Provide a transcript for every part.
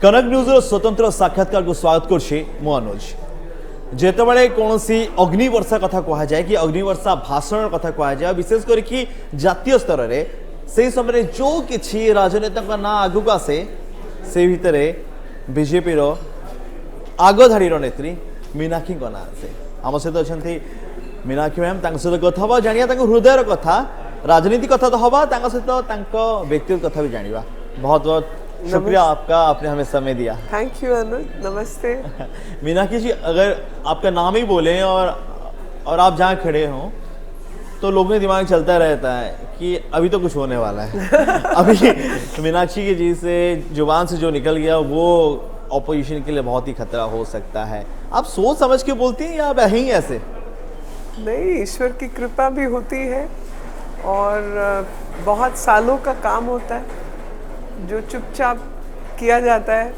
कनक news स्वतंत्र साक्षात्कार को स्वागत करछी मु अनुज। जेतेबेले कोनोसी अग्निवर्षा कथा कहा जाए कि अग्निवर्षा भाषण कथा कहा जाए विशेष करके जातीय स्तर रे से समय जो किछि राजनेता का ना आगु आसे से भितर बीजेपी रो आगधाड़ी नेत्री मीनाक्षी ना आसे। आम सहित अच्छा मीनाक्षी मैम सहित कथा हवा जानिया हृदय कथा राजनीति कथा तो हवा सहित व्यक्तिगत कथा भी जानिबा। बहुत बहुत शुक्रिया आपका, आपने हमें समय दिया। थैंक यू अनुज, नमस्ते। मीनाक्षी जी, अगर आपका नाम ही बोलें और आप जहाँ खड़े हों तो लोगों के दिमाग चलता रहता है कि अभी तो कुछ होने वाला है। अभी मीनाक्षी जी से जुबान से जो निकल गया वो ऑपोजिशन के लिए बहुत ही खतरा हो सकता है। आप सोच समझ के बोलती हैं या आप ही ऐसे? नहीं, ईश्वर की कृपा भी होती है और बहुत सालों का काम होता है जो चुपचाप किया जाता है।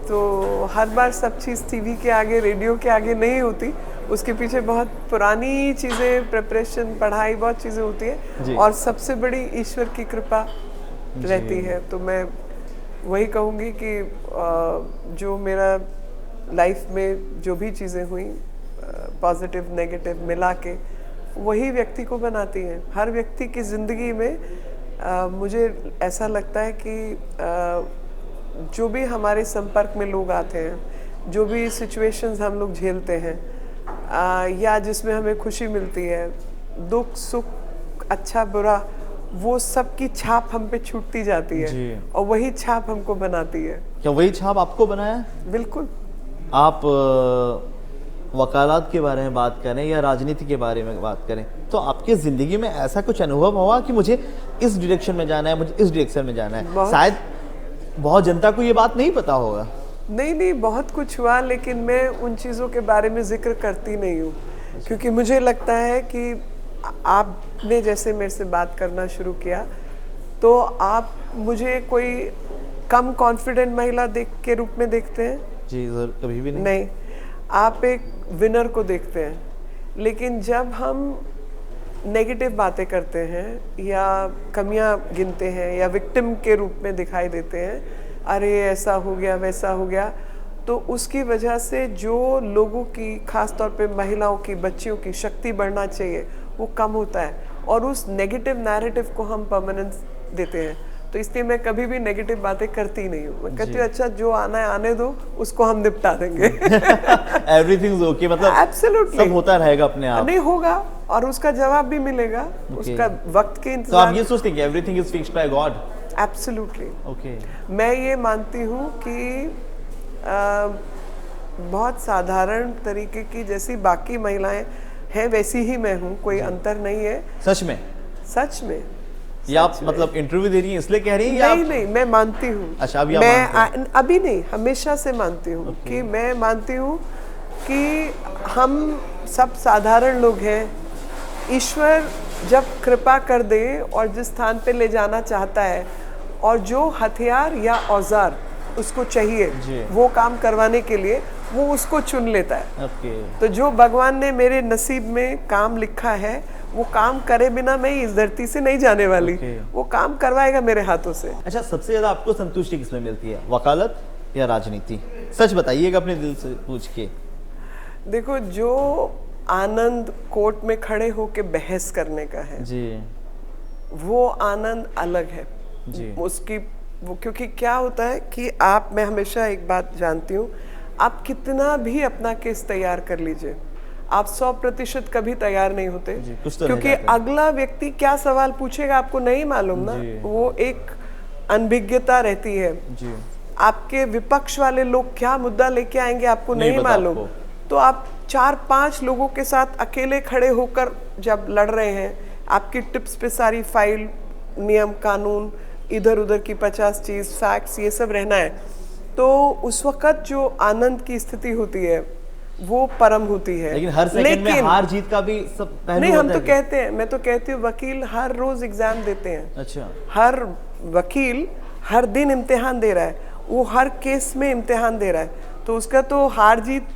तो हर बार सब चीज़ टीवी के आगे, रेडियो के आगे नहीं होती, उसके पीछे बहुत पुरानी चीज़ें, प्रिपरेशन, पढ़ाई, बहुत चीज़ें होती है और सबसे बड़ी ईश्वर की कृपा रहती है। तो मैं वही कहूँगी कि जो मेरा लाइफ में जो भी चीज़ें हुई पॉजिटिव नेगेटिव मिला के वही व्यक्ति को बनाती हैं। हर व्यक्ति की ज़िंदगी में मुझे ऐसा लगता है कि जो भी हमारे संपर्क में लोग आते हैं, जो भी सिचुएशंस हम लोग झेलते हैं या जिसमें हमें खुशी मिलती है, दुख सुख, अच्छा बुरा, वो सब की छाप हम पे छूटती जाती है और वही छाप हमको बनाती है। क्या वही छाप आपको बनाया? बिल्कुल। आप वकालत के बारे में बात करें या राजनीति के बारे में बात करें तो आपकी जिंदगी में ऐसा कुछ अनुभव हुआ कि मुझे इस डायरेक्शन में जाना है, मुझे इस डायरेक्शन में जाना है? शायद बहुत जनता को ये बात नहीं पता होगा। नहीं, बहुत कुछ हुआ, लेकिन मैं उन चीज़ों के बारे में जिक्र करती नहीं हूँ क्योंकि मुझे लगता है कि आपने जैसे मेरे से बात करना शुरू किया तो आप मुझे कोई कम कॉन्फिडेंट महिला के रूप में देखते हैं? जी सर, कभी भी नहीं, आप एक विनर को देखते हैं। लेकिन जब हम नेगेटिव बातें करते हैं या कमियां गिनते हैं या विक्टिम के रूप में दिखाई देते हैं, अरे ऐसा हो गया वैसा हो गया, तो उसकी वजह से जो लोगों की, खास तौर पे महिलाओं की, बच्चियों की शक्ति बढ़ना चाहिए वो कम होता है और उस नेगेटिव नैरेटिव को हम परमानेंस देते हैं। तो इसलिए मैं कभी भी नेगेटिव बातें करती नहीं हूँ। मैं कहती हूँ अच्छा जो आना है आने दो, उसको हम निपटा देंगे। एवरीथिंग इज ओके, मतलब एब्सोल्युटली सब होता रहेगा अपने आप। नहीं होगा और उसका जवाब भी मिलेगा, उसका वक्त के इंतजार। तो आप ये सोचते हैं कि everything is fixed by God? Absolutely okay. मैं ये मानती हूँ कि बहुत साधारण तरीके की जैसी बाकी महिलाएं हैं वैसी ही मैं हूँ, कोई अंतर नहीं है। सच में? सच में। या आप मतलब इंटरव्यू दे रही हैं इसलिए कह रही हैं? नहीं नहीं, मैं मानती हूँ। अच्छा, अभी मैं अभी नहीं, हमेशा से मानती हूँ कि मैं मानती हूँ कि हम सब साधारण लोग हैं। ईश्वर जब कृपा कर दे और जिस स्थान पे ले जाना चाहता है और जो हथियार या औजार उसको चाहिए वो काम करवाने के लिए, वो उसको चुन लेता है। तो जो भगवान ने मेरे नसीब में काम लिखा है वो काम करे बिना मैं इस धरती से नहीं जाने वाली। वो काम करवाएगा मेरे हाथों से। अच्छा, सबसे ज्यादा आपको संतुष्टि किसमें मिलती है, वकालत या राजनीति? सच बताइएगा अपने दिल से पूछ के। देखो, जो आनंद कोर्ट में खड़े होके बहस करने का है जी, वो आनंद अलग है जी। उसकी वो, क्योंकि क्या होता है कि मैं हमेशा एक बात जानती हूँ, आप कितना भी अपना केस तैयार कर लीजिए, आप 100% कभी तैयार नहीं होते क्योंकि अगला व्यक्ति क्या सवाल पूछेगा आपको नहीं मालूम ना। वो एक अनभिज्ञता रहती है जी। आपके विपक्ष वाले लोग क्या मुद्दा लेके आएंगे आपको नहीं मालूम। तो आप 4-5 लोगों के साथ अकेले खड़े होकर जब लड़ रहे हैं, आपकी टिप्स पे सारी फाइल, नियम कानून, इधर उधर की 50 चीज, फैक्ट्स, ये सब रहना है। तो उस वक्त जो आनंद की स्थिति होती है वो परम होती है। लेकिन हर सेकंड में हार जीत का भी सब पहलू नहीं, हम तो कहते हैं, मैं तो कहती हूँ वकील हर रोज एग्जाम देते हैं। अच्छा। हर वकील हर दिन इम्तिहान दे रहा है, वो हर केस में इम्तिहान दे रहा है, तो उसका तो हार जीत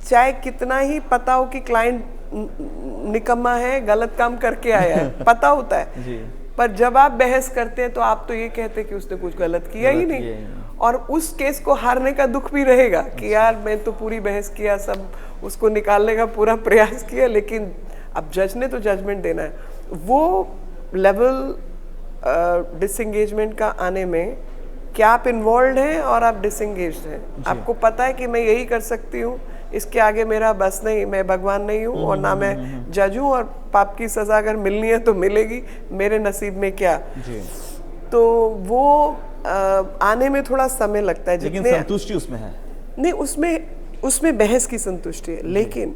चाहे कितना ही पता हो कि क्लाइंट निकम्मा है, गलत काम करके आया है, पता होता है जी। पर जब आप बहस करते हैं तो आप तो ये कहते हैं कि उसने कुछ गलत किया ही नहीं, और उस केस को हारने का दुख भी रहेगा कि यार मैं तो पूरी बहस किया, सब उसको निकालने का पूरा प्रयास किया, लेकिन अब जज ने तो जजमेंट देना है। वो लेवल डिसएंगेजमेंट का आने में क्या आप इन्वॉल्व हैं और आप डिसएंगेज्ड हैं, आपको पता है कि मैं यही कर सकती हूँ, इसके आगे मेरा बस नहीं, मैं भगवान नहीं हूँ और ना मैं जज हूँ, और पाप की सजा अगर मिलनी है तो मिलेगी, मेरे नसीब में क्या। जी। तो वो आने में थोड़ा समय लगता है, लेकिन संतुष्टि उसमें है नहीं, उसमें बहस की संतुष्टि है। लेकिन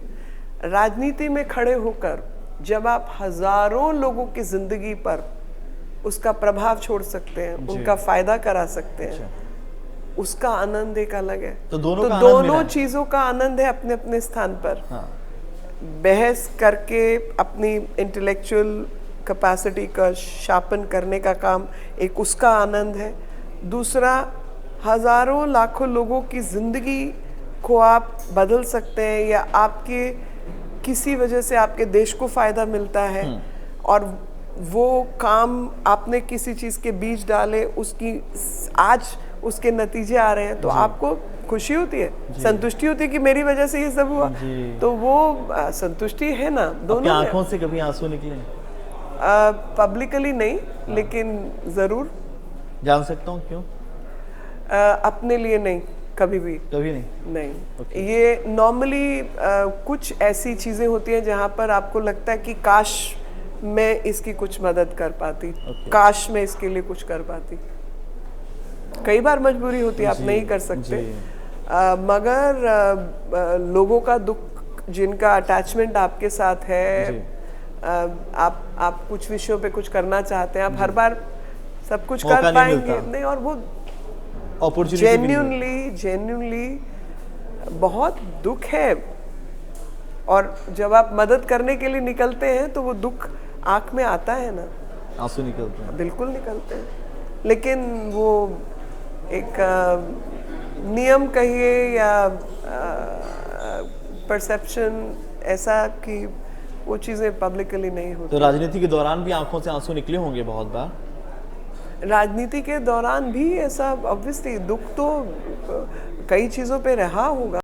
राजनीति में खड़े होकर जब आप हजारों लोगों की जिंदगी पर उसका प्रभाव छोड़ सकते हैं, उनका फायदा करा सकते हैं, उसका आनंद एक अलग है। तो दोनों चीजों का आनंद है अपने अपने स्थान पर। हाँ। बहस करके अपनी इंटेलेक्चुअल कैपेसिटी का शार्पन करने का काम एक उसका आनंद है। दूसरा, हजारों लाखों लोगों की जिंदगी को आप बदल सकते हैं, या आपके किसी वजह से आपके देश को फायदा मिलता है, और वो काम आपने किसी चीज के बीज डाले, उसकी आज उसके नतीजे आ रहे हैं, तो आपको खुशी होती है, संतुष्टि होती है कि मेरी वजह से ये सब हुआ। तो वो संतुष्टि है ना दोनों। आंखों से कभी आंसू निकले? पब्लिकली नहीं, लेकिन जरूर। जान सकता हूँ क्यों? अपने लिए नहीं, कभी भी नहीं। ये नॉर्मली कुछ ऐसी चीजें होती हैं जहाँ पर आपको लगता है कि काश मैं इसकी कुछ मदद कर पाती, काश मैं इसके लिए कुछ कर पाती। कई बार मजबूरी होती है, आप नहीं कर सकते, मगर लोगों का दुख, जिनका अटैचमेंट आपके साथ है, आप कुछ विषयों पे कुछ करना चाहते हैं, आप हर बार सब कुछ कर पाएंगे नहीं, और वो जेन्युइनली बहुत दुख है। और जब आप मदद करने के लिए निकलते हैं तो वो दुख आंख में आता है ना, आंसू निकलते हैं, बिल्कुल निकलते हैं। लेकिन वो एक नियम कहिए या परसेप्शन ऐसा कि वो चीज़ें पब्लिकली नहीं होती। तो राजनीति के दौरान भी आंखों से आंसू निकले होंगे बहुत बार? राजनीति के दौरान भी ऐसा ऑब्वियसली दुख तो कई चीज़ों पे रहा होगा।